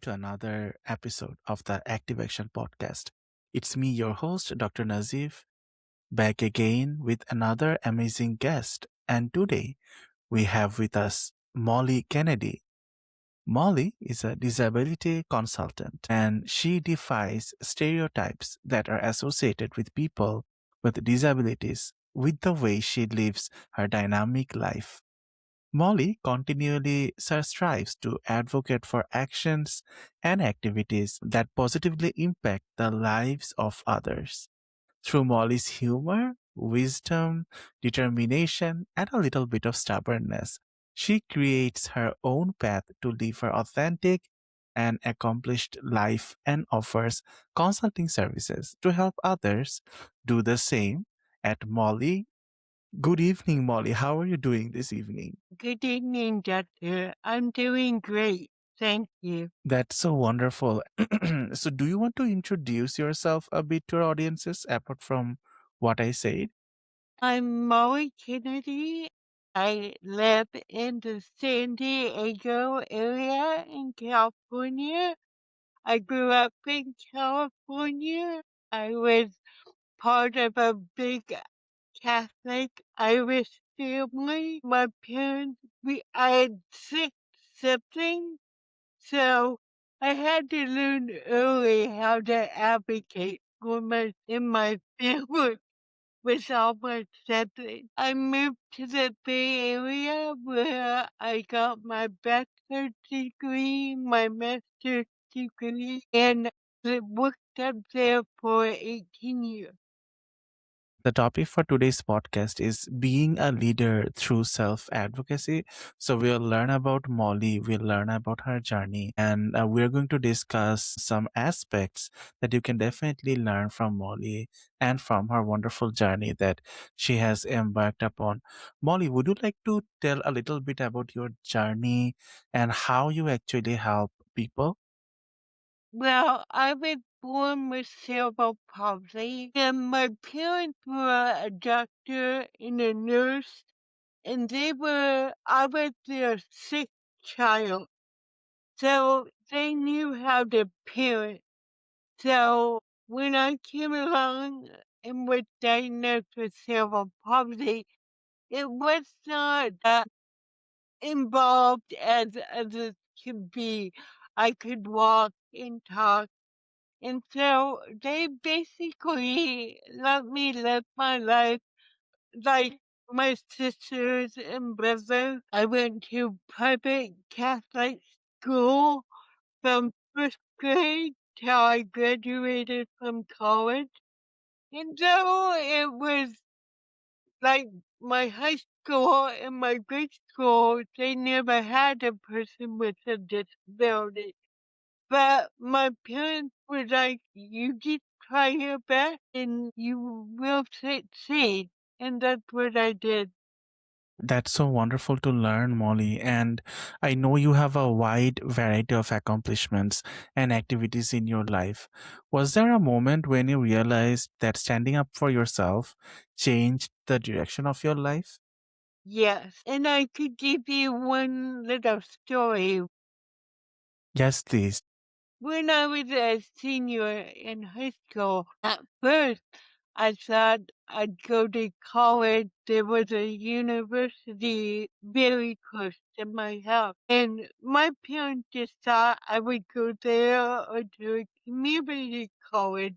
to another episode of the Active Action Podcast. It's me, your host, Dr. Nazif, back again with another amazing guest. And today we have with us Molly Kennedy. Molly is a disability consultant and she defies stereotypes that are associated with people with disabilities with the way she lives her dynamic life. Molly continually strives to advocate for actions and activities that positively impact the lives of others. Through Molly's humor, wisdom, determination, and a little bit of stubbornness, she creates her own path to live her authentic and accomplished life and offers consulting services to help others do the same. At Molly, good evening, Molly. How are you doing this evening? Good evening, Doctor. I'm doing great. Thank you. That's so wonderful. So, do you want to introduce yourself a bit to our audiences apart from what I said? I'm Molly Kennedy. I live in the San Diego area in California. I grew up in California. I was part of a big Catholic Irish family. My parents, I had 6 siblings. So I had to learn early how to advocate for my family with all my siblings. I moved to the Bay Area where I got my bachelor's degree, my master's degree, and I worked up there for 18 years. The topic for today's podcast is being a leader through self advocacy. So, we'll learn about Molly, we'll learn about her journey, and we're going to discuss some aspects that you can definitely learn from Molly and from her wonderful journey that she has embarked upon. Molly, would you like to tell a little bit about your journey and how you actually help people? Well, I was born with cerebral palsy, and my parents were a doctor and a nurse, and I was their sixth child. So they knew how to parent. So when I came along and was diagnosed with cerebral palsy, it was not involved as it could be. I could walk and talk. And so they basically let me live my life like my sisters and brothers. I went to private Catholic school from first grade till I graduated from college. And so it was like my high school and my grade school, they never had a person with a disability. But my parents were like, you just try your best and you will succeed. And that's what I did. That's so wonderful to learn, Molly. And I know you have a wide variety of accomplishments and activities in your life. Was there a moment when you realized that standing up for yourself changed the direction of your life? Yes. And I could give you one little story. Yes, please. When I was a senior in high school, at first I thought I'd go to college. There was a university very close to my house. And my parents just thought I would go there or to a community college.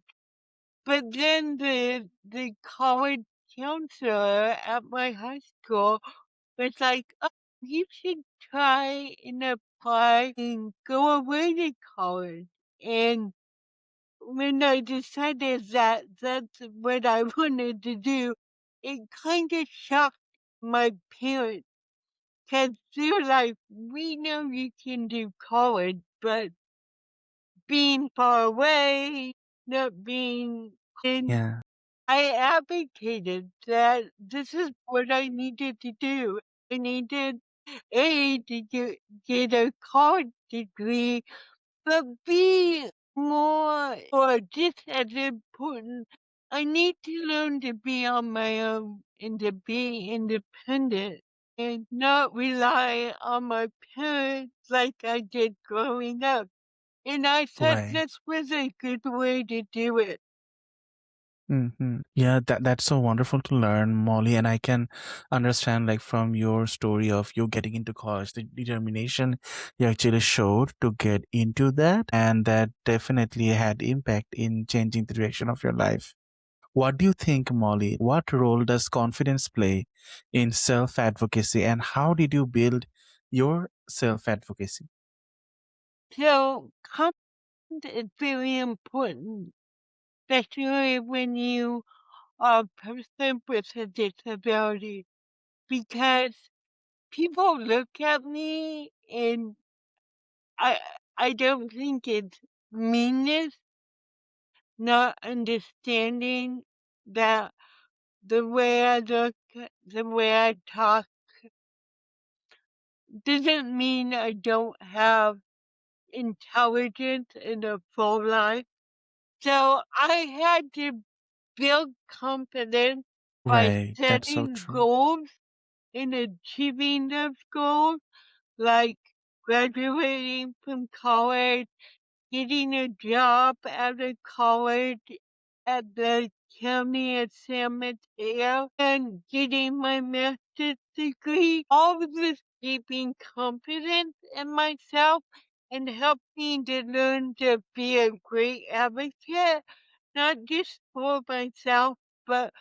But then the college counselor at my high school was like, oh, you should try and apply and go away to college. And when I decided that that's what I wanted to do, it kind of shocked my parents because they're like, we know you can do college, but being far away, not being in, Yeah. I advocated that this is what I needed to do. I needed to get a college degree, but B, more or just as important, I need to learn to be on my own and to be independent and not rely on my parents like I did growing up. And I thought Right. this was a good way to do it. Yeah, that's so wonderful to learn, Molly, and I can understand like from your story of you getting into college, the determination you actually showed to get into that, and that definitely had impact in changing the direction of your life. What do you think, Molly? What role does confidence play in self-advocacy, and how did you build your self-advocacy? So confidence is very important, especially when you are a person with a disability, because people look at me and I I don't think it's meanness, not understanding that the way I look, the way I talk doesn't mean I don't have intelligence in a full life. So I had to build confidence by Right, that's so setting true. goals and achieving those goals, like graduating from college, getting a job out of college at the county of San Mateo, and getting my master's degree. All of this gave me confidence in myself and helped me to learn to be a great advocate, not just for myself, but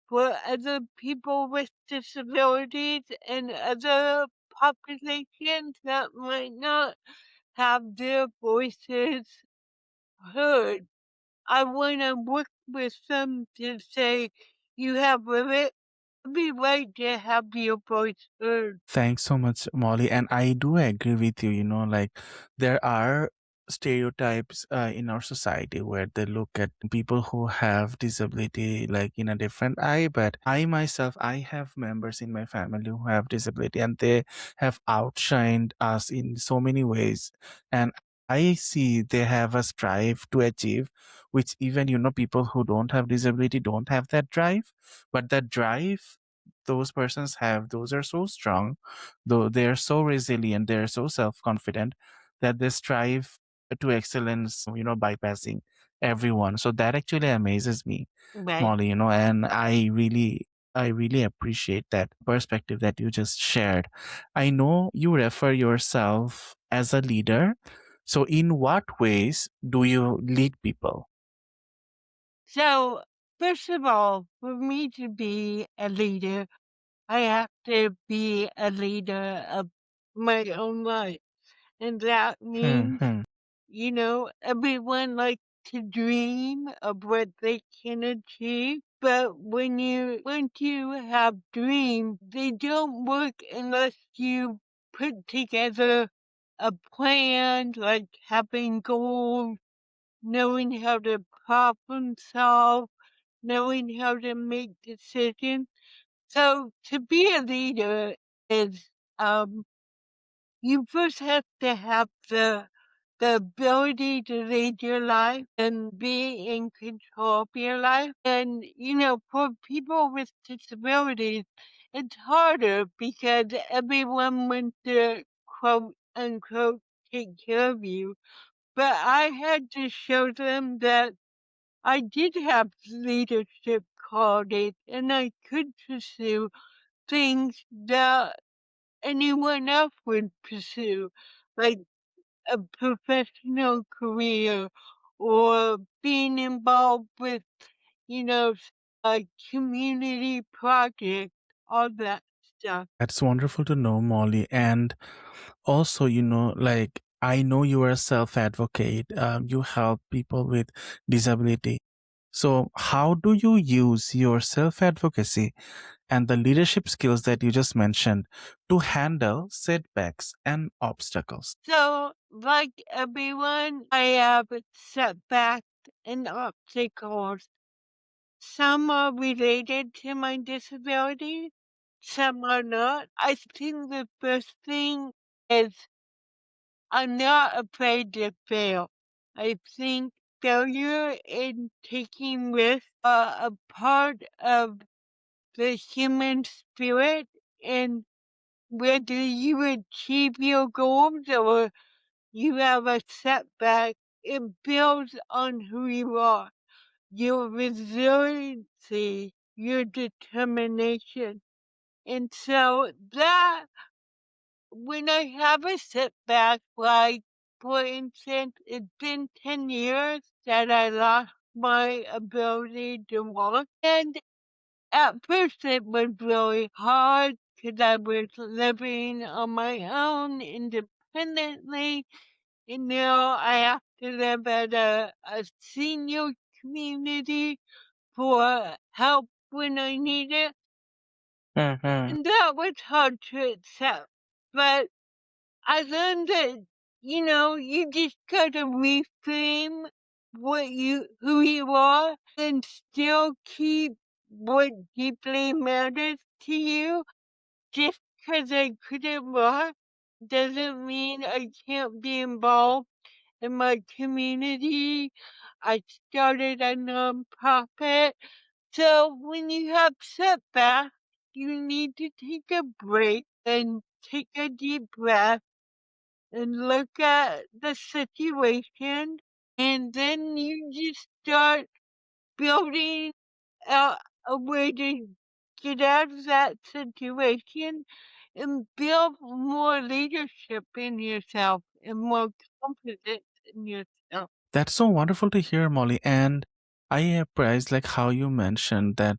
for other people with disabilities and other populations that might not have their voices heard. I want to work with them to say, you have every right to have your voice heard. Thanks so much, Molly. And I do agree with you. Like there are stereotypes in our society where they look at people who have disability like in a different eye. But I myself, I have members in my family who have disability and they have outshined us in so many ways. And I see they have a strive to achieve, which even, people who don't have disability don't have that drive. But that drive those persons have, those are so strong, though they are so resilient, they are so self-confident that they strive to excellence, bypassing everyone. So that actually amazes me, Right. Molly, and I really appreciate that perspective that you just shared. I know you refer yourself as a leader. So in what ways do you lead people? So, first of all, for me to be a leader, I have to be a leader of my own life. And that means, Hmm. everyone likes to dream of what they can achieve. But once you have dreams, they don't work unless you put together a plan, like having goals, knowing how to problem solve, knowing how to make decisions. So to be a leader is, you first have to have the ability to lead your life and be in control of your life. And, for people with disabilities, it's harder because everyone wants to quote unquote take care of you. But I had to show them that I did have leadership qualities and I could pursue things that anyone else would pursue, like a professional career or being involved with, a community project, all that stuff. That's wonderful to know, Molly. And also, like I know you are a self-advocate. You help people with disability. So how do you use your self-advocacy and the leadership skills that you just mentioned to handle setbacks and obstacles? So, like everyone, I have setbacks and obstacles. Some are related to my disability, some are not. I think the first thing is I'm not afraid to fail. I think failure and taking risks are a part of the human spirit, and whether you achieve your goals or you have a setback, it builds on who you are, your resiliency, your determination. And so that when I have a setback, like for instance, it's been 10 years that I lost my ability to walk. And at first it was really hard because I was living on my own independently. And now I have to live at a senior community for help when I need it. Mm-hmm. And that was hard to accept. But I learned that, you just gotta reframe who you are and still keep what deeply matters to you. Just 'cause I couldn't walk doesn't mean I can't be involved in my community. I started a nonprofit. So when you have setbacks, you need to take a break and take a deep breath and look at the situation, and then you just start building a way to get out of that situation and build more leadership in yourself and more confidence in yourself. That's so wonderful to hear, Molly. And I appraise like how you mentioned that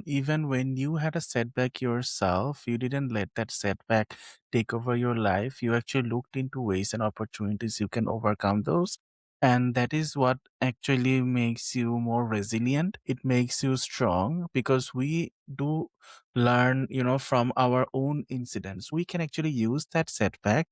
even when you had a setback yourself, you didn't let that setback take over your life. You actually looked into ways and opportunities you can overcome those. And that is what actually makes you more resilient. It makes you strong because we do learn, from our own incidents. We can actually use that setback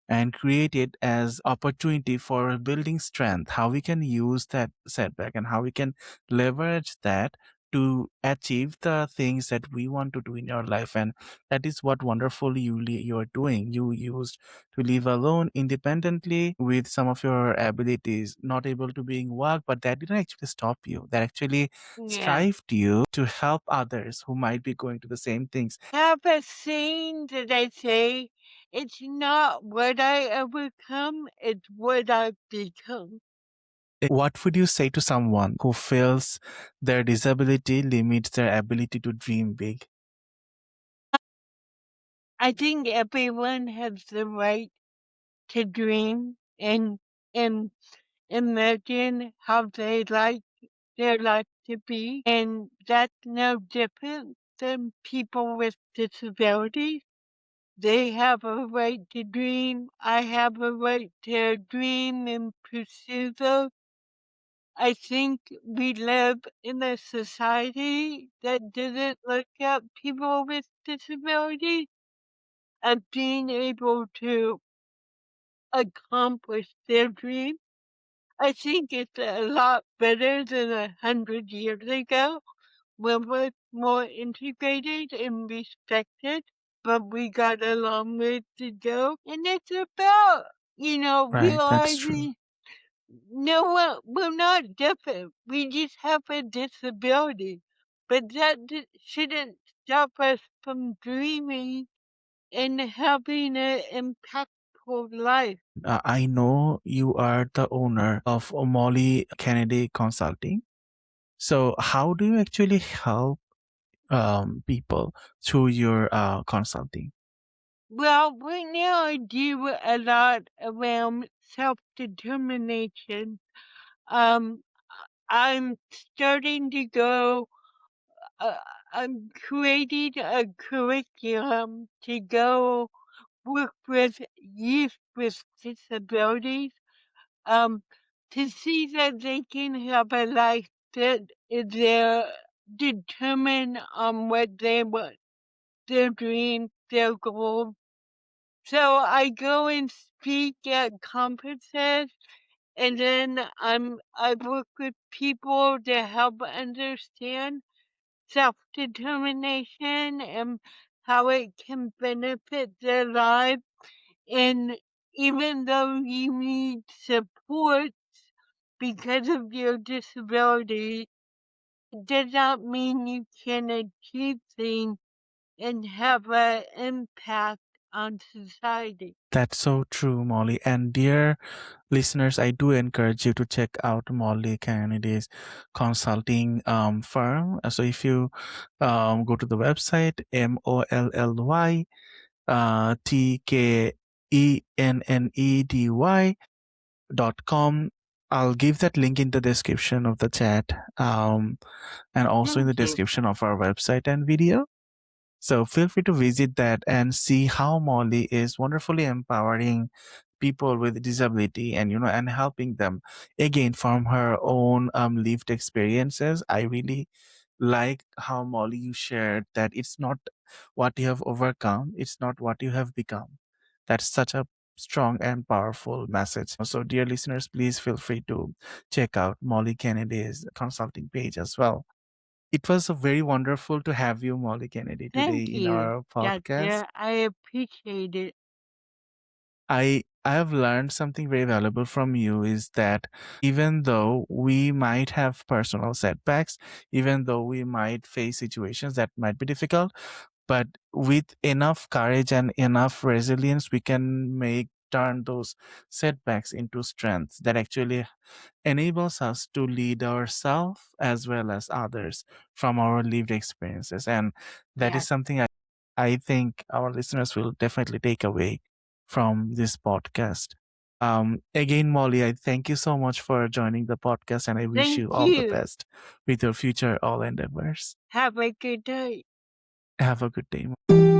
and create it as opportunity for building strength, how we can use that setback and how we can leverage that to achieve the things that we want to do in your life. And that is what wonderful you're doing. You used to live alone independently with some of your abilities not able to being work, but that didn't actually stop you. That actually Yeah. strived you to help others who might be going to the same things. Have a saying that I say, it's not what I overcome, it's what I've become. What would you say to someone who feels their disability limits their ability to dream big? I think everyone has the right to dream and imagine how they like their life to be. And that's no different than people with disabilities. They have a right to dream. I have a right to dream and pursue those. I think we live in a society that doesn't look at people with disabilities as being able to accomplish their dreams. I think it's a lot better than 100 years ago when we're more integrated and respected, but we got a long way to go. And it's about, Right, that's true. realizing no one, we're not different. We just have a disability. But that shouldn't stop us from dreaming and having an impactful life. I know you are the owner of Molly Kennedy Consulting. So, how do you actually help people through your consulting? Well, right now I do a lot around self-determination. Um, I'm starting to go, uh, I'm creating a curriculum to go work with youth with disabilities, um, to see that they can have a life that they're determined on what they want, their dreams, their goals. So I go and speak at conferences, and then I work with people to help understand self-determination and how it can benefit their lives. And even though you need support because of your disability, it does not mean you can achieve things and have an impact on society. That's so true, Molly. And dear listeners, I do encourage you to check out Molly Kennedy's consulting firm. So if you go to the website, MOLLY TKENNEDY.com, I'll give that link in the description of the chat, and also in the Thank you. description of our website and video. So feel free to visit that and see how Molly is wonderfully empowering people with disability, and and helping them again from her own lived experiences. I really like how, Molly, you shared that it's not what you have overcome, it's not what you have become. That's such a strong and powerful message. So dear listeners, please feel free to check out Molly Kennedy's consulting page as well. It was very wonderful to have you, Molly Kennedy, today Thank in you, our podcast. Doctor. I appreciate it. I have learned something very valuable from you, is that even though we might have personal setbacks, even though we might face situations that might be difficult, but with enough courage and enough resilience, we can make turn those setbacks into strengths that actually enables us to lead ourselves as well as others from our lived experiences. And that is Yes. something I think our listeners will definitely take away from this podcast. Again, Molly, I thank you so much for joining the podcast, and I wish Thank you all the you. best with your future all endeavors. Have a good day. Have a good day.